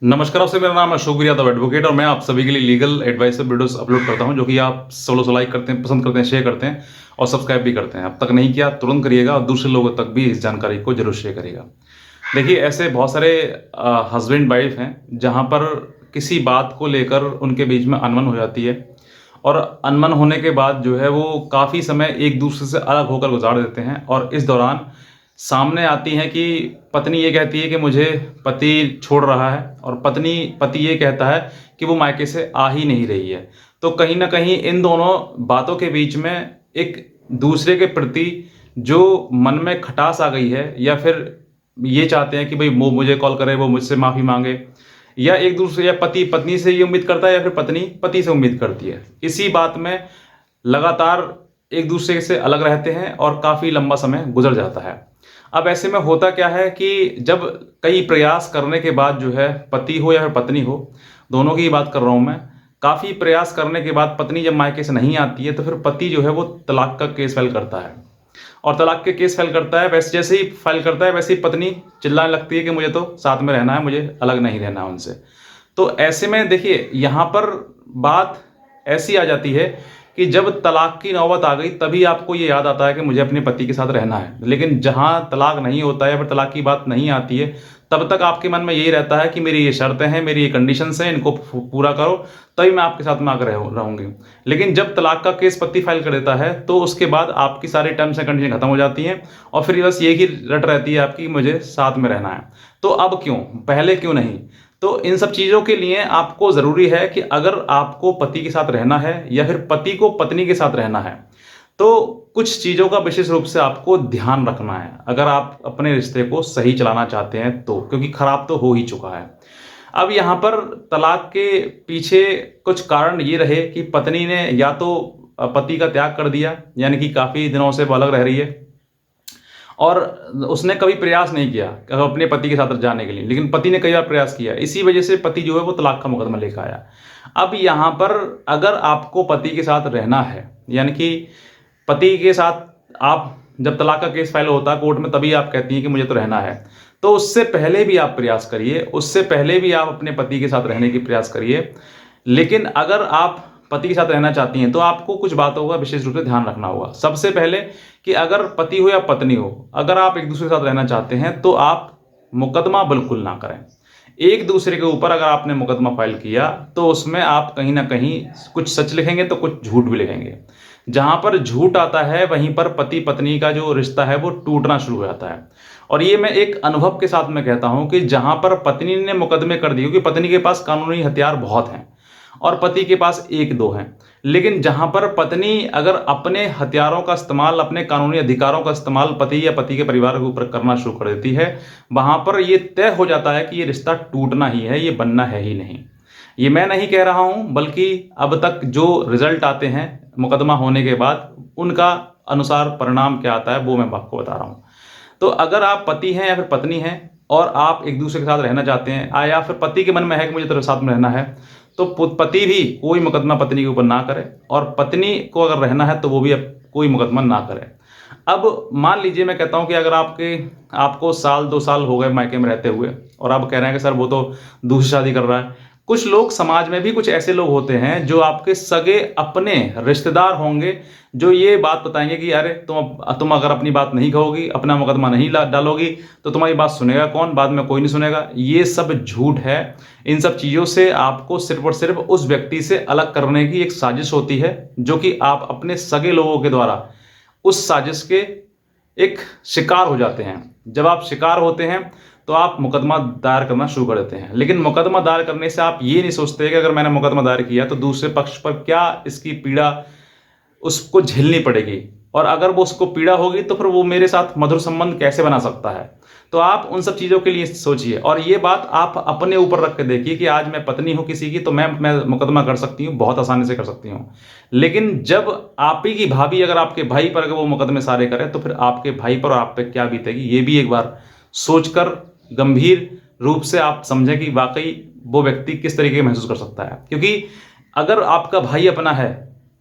नमस्कार, आपसे मेरा नाम अशोक यादव एडवोकेट और मैं आप सभी के लिए लीगल एडवाइस वीडियोस अपलोड करता हूं जो कि आप सब लोग लाइक करते हैं, पसंद करते हैं, शेयर करते हैं और सब्सक्राइब भी करते हैं। अब तक नहीं किया तुरंत करिएगा और दूसरे लोगों तक भी इस जानकारी को जरूर शेयर करिएगा। देखिए, ऐसे बहुत सारे हस्बैंड वाइफ हैं जहां पर किसी बात को लेकर उनके बीच में अनबन हो जाती है और अनबन होने के बाद जो है वो काफ़ी समय एक दूसरे से अलग होकर गुजार देते हैं और इस दौरान सामने आती हैं कि पत्नी ये कहती है कि मुझे पति छोड़ रहा है और पति ये कहता है कि वो मायके से आ ही नहीं रही है। तो कहीं न कहीं इन दोनों बातों के बीच में एक दूसरे के प्रति जो मन में खटास आ गई है या फिर ये चाहते हैं कि भाई वो मुझे कॉल करे, वो मुझसे माफ़ी माँगे या एक दूसरे या पति पत्नी से ये उम्मीद करता है या फिर पत्नी पति से उम्मीद करती है। इसी बात में लगातार एक दूसरे से अलग रहते हैं और काफ़ी लंबा समय गुजर जाता है। अब ऐसे में होता क्या है कि जब कई प्रयास करने के बाद जो है पति हो या फिर पत्नी हो, दोनों की ही बात कर रहा हूँ मैं, काफ़ी प्रयास करने के बाद पत्नी जब मायके से नहीं आती है तो फिर पति जो है वो तलाक का केस फाइल करता है और तलाक के केस फाइल करता है। वैसे जैसे ही फाइल करता है वैसे ही पत्नी चिल्लाने लगती है कि मुझे तो साथ में रहना है, मुझे अलग नहीं रहना है उनसे। तो ऐसे में देखिए, यहाँ पर बात ऐसी आ जाती है कि जब तलाक की नौबत आ गई तभी आपको ये याद आता है कि मुझे अपने पति के साथ रहना है। लेकिन जहाँ तलाक नहीं होता है या फिर तलाक की बात नहीं आती है तब तक आपके मन में यही रहता है कि मेरी ये शर्तें हैं, मेरी ये कंडीशंस हैं, इनको पूरा करो तभी मैं आपके साथ में आकर रहूँगी। लेकिन जब तलाक का केस पति फाइल कर देता है तो उसके बाद आपकी सारी टर्म्स एंड कंडीशन खत्म हो जाती हैं और फिर बस ये ही रट रहती है आपकी, मुझे साथ में रहना है। तो अब क्यों, पहले क्यों नहीं? तो इन सब चीज़ों के लिए आपको ज़रूरी है कि अगर आपको पति के साथ रहना है या फिर पति को पत्नी के साथ रहना है तो कुछ चीज़ों का विशेष रूप से आपको ध्यान रखना है अगर आप अपने रिश्ते को सही चलाना चाहते हैं तो, क्योंकि खराब तो हो ही चुका है। अब यहाँ पर तलाक के पीछे कुछ कारण ये रहे कि पत्नी ने या तो पति का त्याग कर दिया, यानी कि काफ़ी दिनों से वो अलग रह रही है और उसने कभी प्रयास नहीं किया अपने पति के साथ जाने के लिए, लेकिन पति ने कई बार प्रयास किया। इसी वजह से पति जो है वो तलाक का मुकदमा लेकर आया। अब यहाँ पर अगर आपको पति के साथ रहना है, यानी कि पति के साथ आप जब तलाक का केस फाइल होता है कोर्ट में तभी आप कहती हैं कि मुझे तो रहना है, तो उससे पहले भी आप प्रयास करिए, उससे पहले भी आप अपने पति के साथ रहने की प्रयास करिए। लेकिन अगर आप पति के साथ रहना चाहती हैं तो आपको कुछ बातों का विशेष रूप से ध्यान रखना होगा। सबसे पहले कि अगर पति हो या पत्नी हो, अगर आप एक दूसरे के साथ रहना चाहते हैं तो आप मुकदमा बिल्कुल ना करें। एक दूसरे के ऊपर अगर आपने मुकदमा फाइल किया तो उसमें आप कहीं ना कहीं कुछ सच लिखेंगे तो कुछ झूठ भी लिखेंगे। जहां पर झूठ आता है वहीं पर पति पत्नी का जो रिश्ता है वो टूटना शुरू हो जाता है। और ये मैं एक अनुभव के साथ में कहता हूं कि जहां पर पत्नी ने मुकदमे कर दिए, क्योंकि पत्नी के पास कानूनी हथियार बहुत हैं और पति के पास एक दो हैं, लेकिन जहां पर पत्नी अगर अपने हथियारों का इस्तेमाल, अपने कानूनी अधिकारों का इस्तेमाल पति या पति के परिवार के ऊपर करना शुरू कर देती है, वहां पर यह तय हो जाता है कि ये रिश्ता टूटना ही है, ये बनना है ही नहीं। ये मैं नहीं कह रहा हूं, बल्कि अब तक जो रिजल्ट आते हैं मुकदमा होने के बाद उनका अनुसार परिणाम क्या आता है वो मैं आपको बता रहा हूं। तो अगर आप पति हैं या फिर पत्नी हैं और आप एक दूसरे के साथ रहना चाहते हैं या फिर पति के मन में है कि मुझे तेरे साथ में रहना है, तो पति भी कोई मुकदमा पत्नी के ऊपर ना करे और पत्नी को अगर रहना है तो वो भी अब कोई मुकदमा ना करे। अब मान लीजिए मैं कहता हूं कि अगर आपको साल 2 साल हो गए मायके में रहते हुए और आप कह रहे हैं कि सर वो तो दूसरी शादी कर रहा है। कुछ लोग समाज में भी कुछ ऐसे लोग होते हैं जो आपके सगे अपने रिश्तेदार होंगे जो ये बात बताएंगे कि अरे तुम अगर अपनी बात नहीं कहोगी, अपना मुकदमा नहीं डालोगी तो तुम्हारी बात सुनेगा कौन, बाद में कोई नहीं सुनेगा। ये सब झूठ है। इन सब चीज़ों से आपको सिर्फ और सिर्फ उस व्यक्ति से अलग करने की एक साजिश होती है जो कि आप अपने सगे लोगों के द्वारा उस साजिश के एक शिकार हो जाते हैं। जब आप शिकार होते हैं तो आप मुकदमा दायर करना शुरू कर देते हैं, लेकिन मुकदमा दायर करने से आप ये नहीं सोचते कि अगर मैंने मुकदमा दायर किया तो दूसरे पक्ष पर क्या इसकी पीड़ा उसको झेलनी पड़ेगी और अगर वो उसको पीड़ा होगी तो फिर वो मेरे साथ मधुर संबंध कैसे बना सकता है। तो आप उन सब चीज़ों के लिए सोचिए और ये बात आप अपने ऊपर रख के देखिए कि आज मैं पत्नी हूँ किसी की तो मैं मुकदमा कर सकती हूँ, बहुत आसानी से कर सकती हूँ। लेकिन जब आप ही की भाभी अगर आपके भाई पर अगर वो मुकदमे सारे करे तो फिर आपके भाई पर और आप पे क्या बीतेगी, ये भी एक बार सोचकर गंभीर रूप से आप समझें कि वाकई वो व्यक्ति किस तरीके का महसूस कर सकता है। क्योंकि अगर आपका भाई अपना है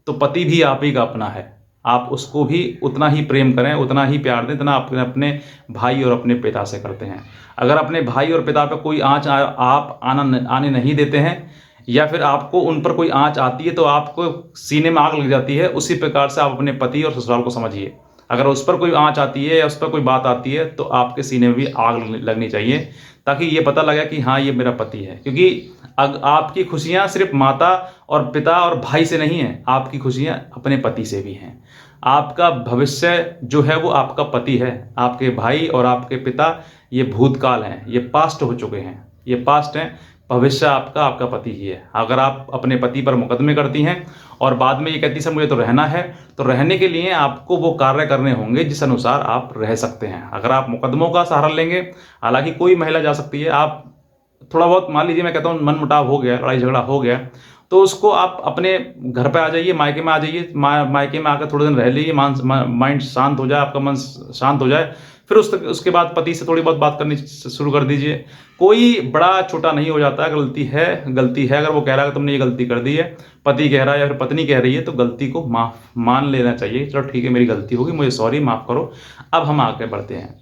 तो पति भी आप ही का अपना है आप उसको भी उतना ही प्रेम करें, उतना ही प्यार दें जितना आप अपने भाई और अपने पिता से करते हैं। अगर अपने भाई और पिता पे कोई आँच आप आने नहीं देते हैं, या फिर आपको उन पर कोई आँच आती है तो आपको सीने में आग लग जाती है, उसी प्रकार से आप अपने पति और ससुराल को समझिए। अगर उस पर कोई आँच आती है या उस पर कोई बात आती है तो आपके सीने में भी आग लगनी चाहिए, ताकि ये पता लगे कि हाँ, ये मेरा पति है। क्योंकि आपकी खुशियाँ सिर्फ माता और पिता और भाई से नहीं हैं, आपकी खुशियाँ अपने पति से भी हैं। आपका भविष्य जो है वो आपका पति है। आपके भाई और आपके पिता ये भूतकाल हैं, ये पास्ट हो चुके हैं, ये पास्ट हैं। भविष्य आपका पति ही है। अगर आप अपने पति पर मुकदमे करती हैं और बाद में ये कहती सर मुझे तो रहना है, तो रहने के लिए आपको वो कार्य करने होंगे जिस अनुसार आप रह सकते हैं। अगर आप मुकदमों का सहारा लेंगे, हालांकि कोई महिला जा सकती है, आप थोड़ा बहुत मान लीजिए, मैं कहता हूँ मनमुटाव हो गया, लड़ाई झगड़ा हो गया, तो उसको आप अपने घर पे आ जाइए, मायके में आ जाइए, मायके में आकर थोड़े दिन रह लीजिए, माइंड शांत हो जाए, आपका मन शांत हो जाए, फिर उसके बाद पति से थोड़ी बहुत बात करनी शुरू कर दीजिए। कोई बड़ा छोटा नहीं हो जाता, गलती है। अगर वो कह रहा है कि तुमने ये गलती कर दी है, पति कह रहा है या फिर पत्नी कह रही है, तो गलती को मान लेना चाहिए। चलो ठीक है, मेरी गलती होगी, मुझे सॉरी, माफ़ करो, अब हम आगे बढ़ते हैं।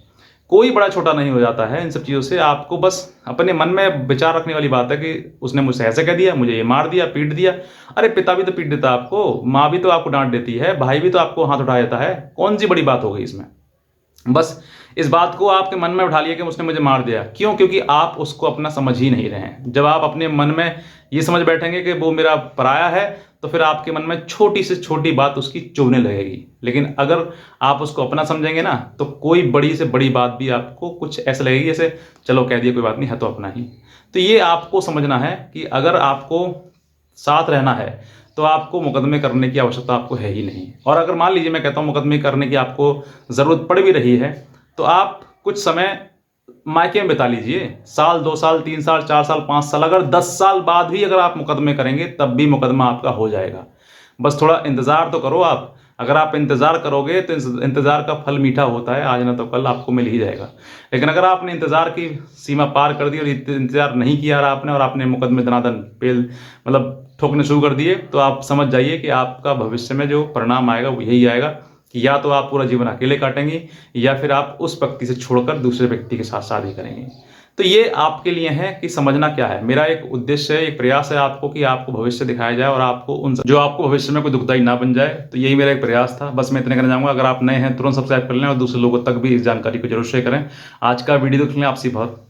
कोई बड़ा छोटा नहीं हो जाता है इन सब चीज़ों से। आपको बस अपने मन में विचार रखने वाली बात है कि उसने मुझसे ऐसे कह दिया, मुझे ये मार दिया, पीट दिया। अरे पिता भी तो पीट देता है आपको, माँ भी तो आपको डांट देती है, भाई भी तो आपको हाथ उठा देता है, कौन सी बड़ी बात हो गई इसमें। बस इस बात को आपके मन में उठा लिया कि उसने मुझे मार दिया। क्यों? क्योंकि आप उसको अपना समझ ही नहीं रहे हैं। जब आप अपने मन में ये समझ बैठेंगे कि वो मेरा पराया है, तो फिर आपके मन में छोटी से छोटी बात उसकी चुभने लगेगी। लेकिन अगर आप उसको अपना समझेंगे ना, तो कोई बड़ी से बड़ी बात भी आपको कुछ ऐसे लगेगी जैसे चलो कह दिया, कोई बात नहीं, है तो अपना ही। तो ये आपको समझना है कि अगर आपको साथ रहना है तो आपको मुकदमे करने की आवश्यकता आपको है ही नहीं। और अगर मान लीजिए मैं कहता हूँ मुकदमे करने की आपको ज़रूरत पड़ भी रही है, तो आप कुछ समय मायके में बिता लीजिए, साल, 2 साल, 3 साल, 4 साल, 5 साल, अगर 10 साल बाद भी अगर आप मुकदमे करेंगे तब भी मुकदमा आपका हो जाएगा। बस थोड़ा इंतज़ार तो करो आप। अगर आप इंतज़ार करोगे तो इंतज़ार का फल मीठा होता है, आज ना तो कल आपको मिल ही जाएगा। लेकिन अगर आपने इंतज़ार की सीमा पार कर दी और इंतज़ार नहीं किया आपने, और आपने मुकदमे दनादन मतलब ठोकने शुरू कर दिए, तो आप समझ जाइए कि आपका भविष्य में जो परिणाम आएगा वो यही आएगा कि या तो आप पूरा जीवन अकेले काटेंगे, या फिर आप उस व्यक्ति से छोड़कर दूसरे व्यक्ति के साथ शादी करेंगे। तो ये आपके लिए है कि समझना क्या है। मेरा एक उद्देश्य है, एक प्रयास है आपको कि आपको भविष्य दिखाया जाए और आपको जो आपको भविष्य में कोई दुखदाई ना बन जाए। तो यही मेरा एक प्रयास था। बस मैं इतने कहना चाहूँगा, अगर आप नए हैं तुरंत सब्सक्राइब कर लें और दूसरे लोगों तक भी इस जानकारी को जरूर शेयर करें। आज का वीडियो देख लें, आपसे बहुत